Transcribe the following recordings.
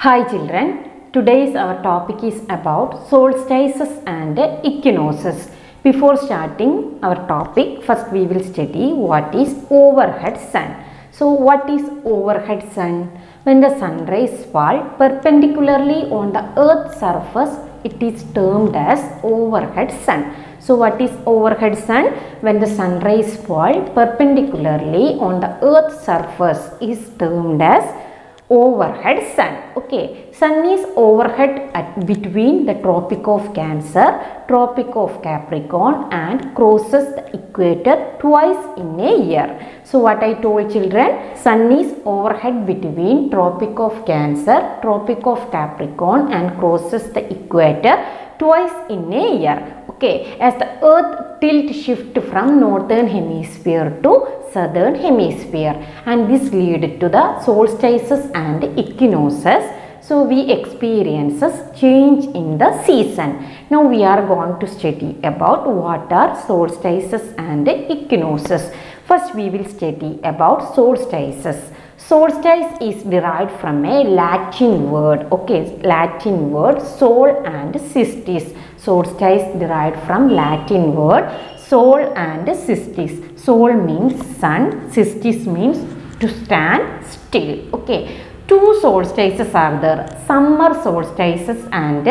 Hi children, today's our topic is about solstices and equinoxes. Before starting our topic, first we will study what is overhead sun. So what is overhead sun? When the sun rays fall perpendicularly on the earth's surface, it is termed as overhead sun. So what is overhead sun? When the sun rays fall perpendicularly on the earth's surface is termed as overhead sun. Okay, sun is overhead at between the Tropic of Cancer, Tropic of Capricorn and crosses the equator twice in a year. So what I told children, sun is overhead between Tropic of Cancer, Tropic of Capricorn and crosses the equator twice in a year. Okay, as the earth tilt shift from northern hemisphere to southern hemisphere, and this lead to the solstices and equinoxes. So we experiences change in the season. Now we are going to study about what are solstices and equinoxes. First we will study about solstices. Solstice is derived from a Latin word, okay, Latin word sol and cistis. Solstice derived from Latin word sol and cistis. Sol means sun, cistis means to stand still. Okay, two solstices are there, summer solstices and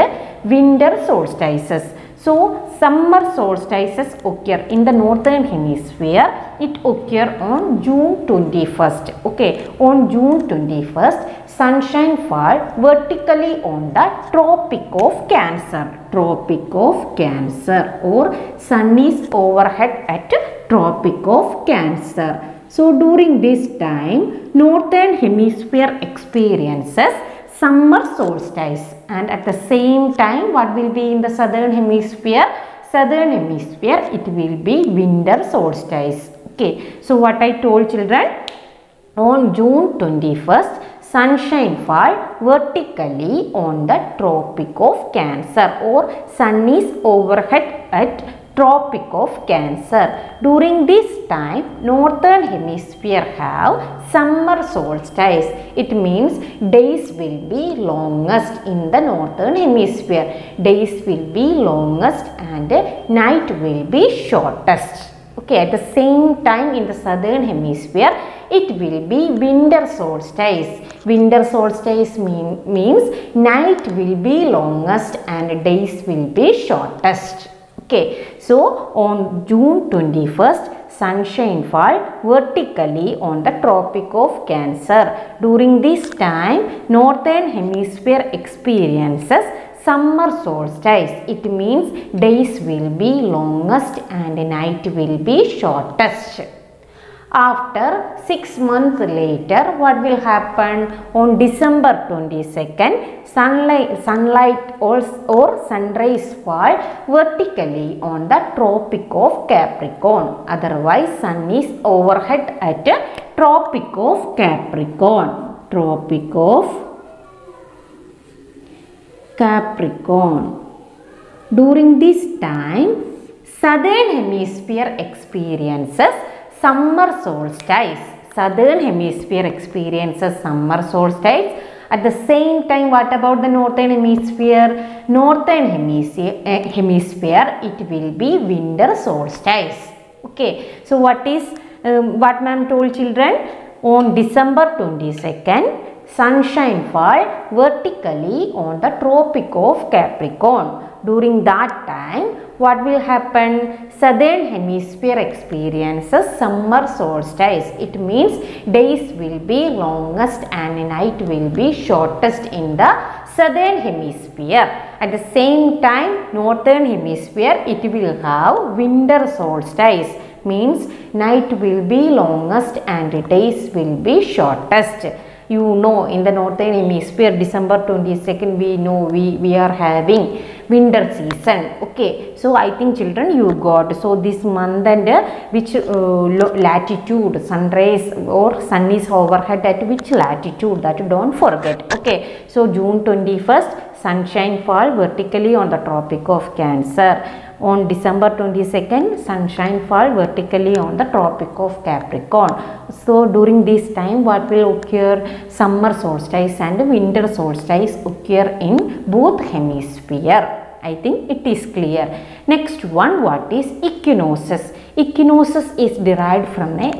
winter solstices. So summer solstices occur in the northern hemisphere. It occur on June 21st. Okay, on June 21st, sunshine fall vertically on the Tropic of Cancer. Tropic of Cancer, or sun is overhead at Tropic of Cancer. So during this time, northern hemisphere experiences summer solstice, and at the same time what will be in the southern hemisphere? Southern hemisphere it will be winter solstice. Okay, so what I told children, on June 21st, sunshine fall vertically on the Tropic of Cancer, or sun is overhead at Tropic of Cancer. During this time, northern hemisphere have summer solstice. It means days will be longest in the northern hemisphere. Days will be longest and night will be shortest. Okay, at the same time in the southern hemisphere, it will be winter solstice. Winter solstice means night will be longest and days will be shortest. Okay, so on June 21st, sunshine fall vertically on the Tropic of Cancer. During this time, northern hemisphere experiences summer solstice. It means days will be longest and night will be shortest. After 6 months later, what will happen? On December 22nd, sunlight or sunrise fall vertically on the Tropic of Capricorn. Otherwise, sun is overhead at Tropic of Capricorn. Tropic of Capricorn. During this time, southern hemisphere experiences summer solstice. Southern hemisphere experiences summer solstice. At the same time, what about the northern hemisphere? Northern hemisphere it will be winter solstice. Okay, so what ma'am told children? On December 22nd, sunshine fall vertically on the Tropic of Capricorn. During that time, what will happen? Southern hemisphere experiences summer solstice. It means days will be longest and night will be shortest in the southern hemisphere. At the same time, northern hemisphere it will have winter solstice. Means night will be longest and days will be shortest. You know, in the northern hemisphere, December 22nd, we know we are having winter season. Okay, so I think children you got. So this month and which latitude sun rays or sun is overhead at which latitude, that don't forget. Okay, so June 21st, sunshine fall vertically on the Tropic of Cancer. On December 22nd, sunshine fall vertically on the Tropic of Capricorn. So during this time, what will occur? Summer solstice and winter solstice occur in both hemispheres. I think it is clear. Next one, what is equinoxes? Equinoxes is derived from a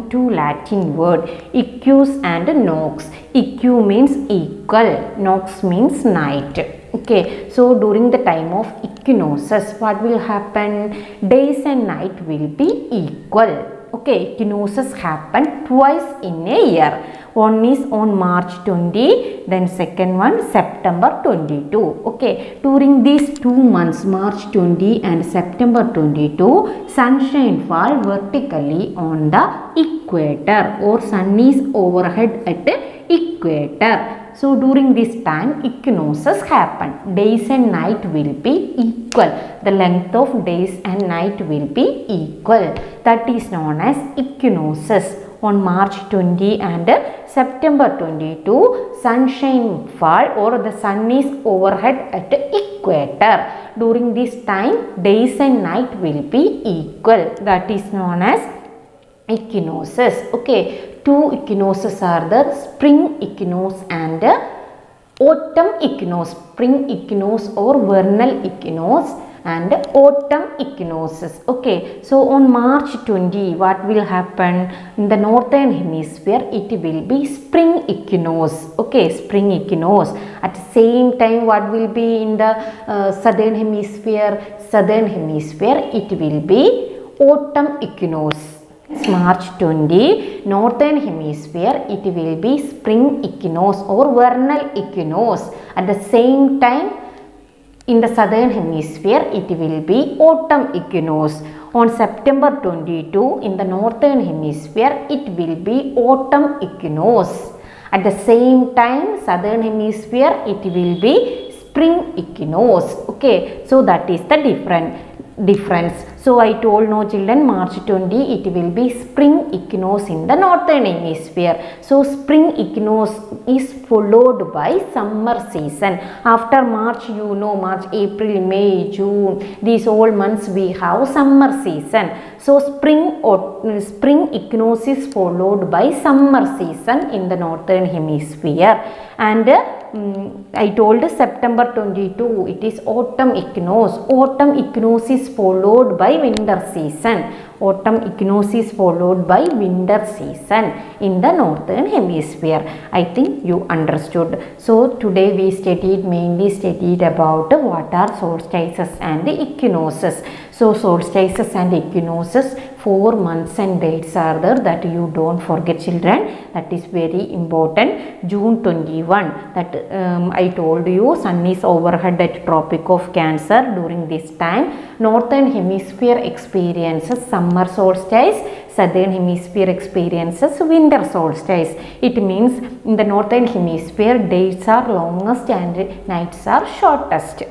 two Latin word, equus and nox. Equ means equal, nox means night. Okay, so during the time of equinoxes, what will happen? Days and night will be equal. Okay, equinoxes happen twice in a year. One is on March 20, then second one September 22. Okay, during these 2 months, March 20 and September 22, sunshine fall vertically on the equator, or sun is overhead at the equator. So during this time, equinoxes happen. Days and night will be equal. The length of days and night will be equal. That is known as equinoxes. On March 20 and September 22, sunshine fall, or the sun is overhead at the equator. During this time, days and night will be equal. That is known as equinoxes. Okay, two equinoxes are the spring equinox and autumn equinox. Spring equinox or vernal equinox and autumn equinoxes. Okay, so on March 20, what will happen? In the northern hemisphere, it will be spring equinox. Okay, spring equinox. At the same time, what will be in the southern hemisphere? Southern hemisphere, it will be autumn equinox. It's March 20, northern hemisphere, it will be spring equinox or vernal equinox. At the same time, in the southern hemisphere, it will be autumn equinox. On September 22, in the northern hemisphere, it will be autumn equinox. At the same time, southern hemisphere, it will be spring equinox. Okay, so that is the difference. So I told no children, March 20, it will be spring equinox in the northern hemisphere. So spring equinox is followed by summer season. After March, you know, March, April, May, June, these all months we have summer season. So spring equinox is followed by summer season in the northern hemisphere. And I told September 22, it is autumn equinox. Autumn equinox is followed by winter season. Autumn equinox is followed by winter season in the northern hemisphere. I think you understood. So today we mainly studied about what are solstices and equinoxes. So solstices and equinoxes, 4 months and dates are there, that you don't forget children. That is very important. June 21, that I told you, sun is overhead at Tropic of Cancer. During this time, northern hemisphere experiences summer solstice, southern hemisphere experiences winter solstice. It means in the northern hemisphere, days are longest and nights are shortest.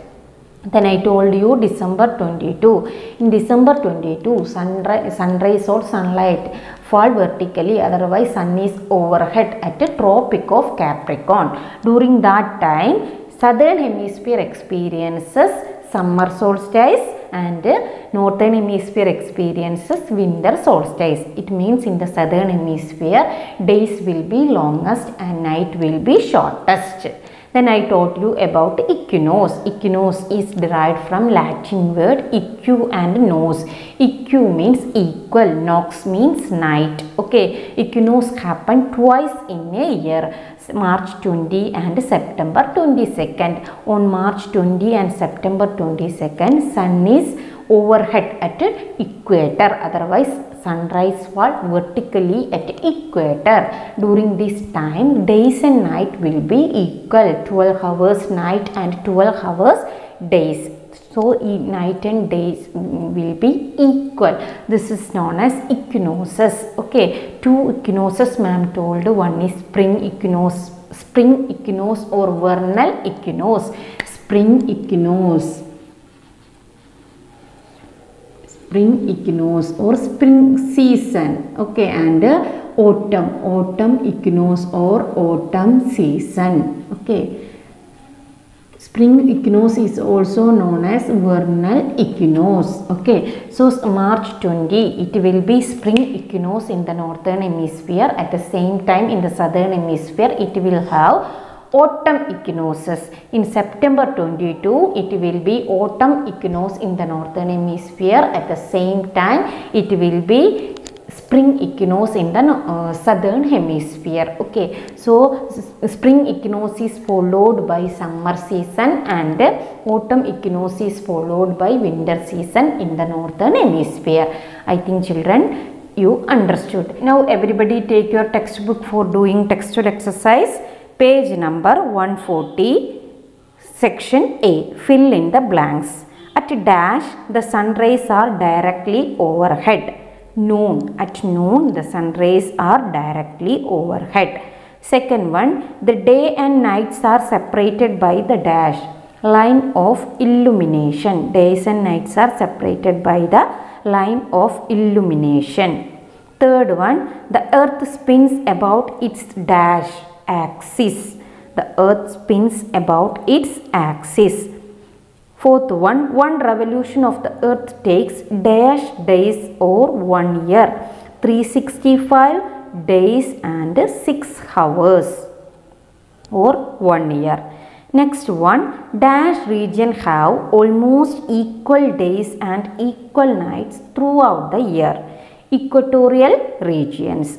Then I told you December 22. In December 22, sunrise or sunlight fall vertically, otherwise sun is overhead at the Tropic of Capricorn. During that time, southern hemisphere experiences summer solstice and northern hemisphere experiences winter solstice. It means in the southern hemisphere, days will be longest and night will be shortest. Then I taught you about equinox. Equinox is derived from Latin word equ and nos. Equ means equal, nox means night. Okay, equinox happen twice in a year, March 20 and September 22nd. On March 20 and September 22nd, sun is overhead at equator, otherwise sunrise fall vertically at equator. During this time, days and night will be equal, 12 hours night and 12 hours days. So night and days will be equal. This is known as equinoxes. Okay, two equinoxes ma'am told. One is spring equinox or vernal equinox. Spring equinox or spring season. Okay, and autumn equinox or autumn season. Okay, Spring equinox is also known as vernal equinox. Okay, so March 20, it will be spring equinox in the northern hemisphere. At the same time, in the southern hemisphere, it will have autumn equinoxes. In September 22, it will be autumn equinox in the northern hemisphere. At the same time, it will be spring equinox in the southern hemisphere. Okay, so spring equinox is followed by summer season and autumn equinox is followed by winter season in the northern hemisphere. I think children, you understood. Now everybody take your textbook for doing textual exercise. Page number 140, section A, fill in the blanks. At dash, the sun rays are directly overhead. Noon, at noon the sun rays are directly overhead. Second one, the day and nights are separated by the dash, line of illumination. Days and nights are separated by the line of illumination. Third one, the earth spins about its dash axis. The earth spins about its axis. Fourth one, one revolution of the earth takes dash days or 1 year, 365 days and 6 hours or 1 year. Next one, dash region have almost equal days and equal nights throughout the year. Equatorial regions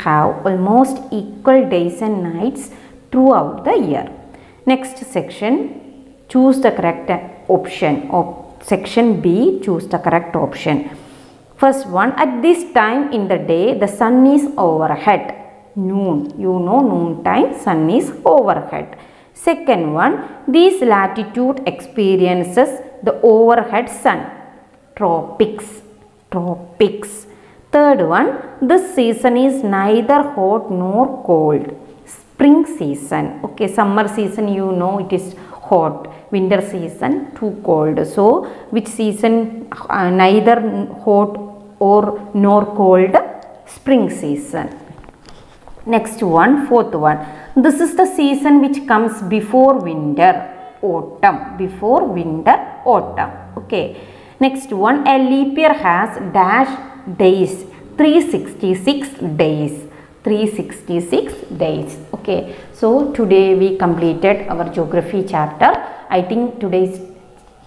have almost equal days and nights throughout the year. Next section, choose the correct option. Section B, choose the correct option. First one, at this time in the day, the sun is overhead. Noon, you know noon time, sun is overhead. Second one, this latitude experiences the overhead sun. Tropics. Third one, this season is neither hot nor cold. Spring season. Okay, summer season you know it is hot. Winter season too cold. So which season neither hot or nor cold? Spring season. Next one, fourth one. This is the season which comes before winter, autumn. Before winter, autumn. Okay. Next one, a leap year has dash days, 366 days. 366 days. Okay, so today we completed our geography chapter. I think today's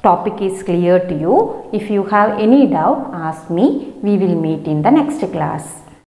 topic is clear to you. If you have any doubt, ask me. We will meet in the next class.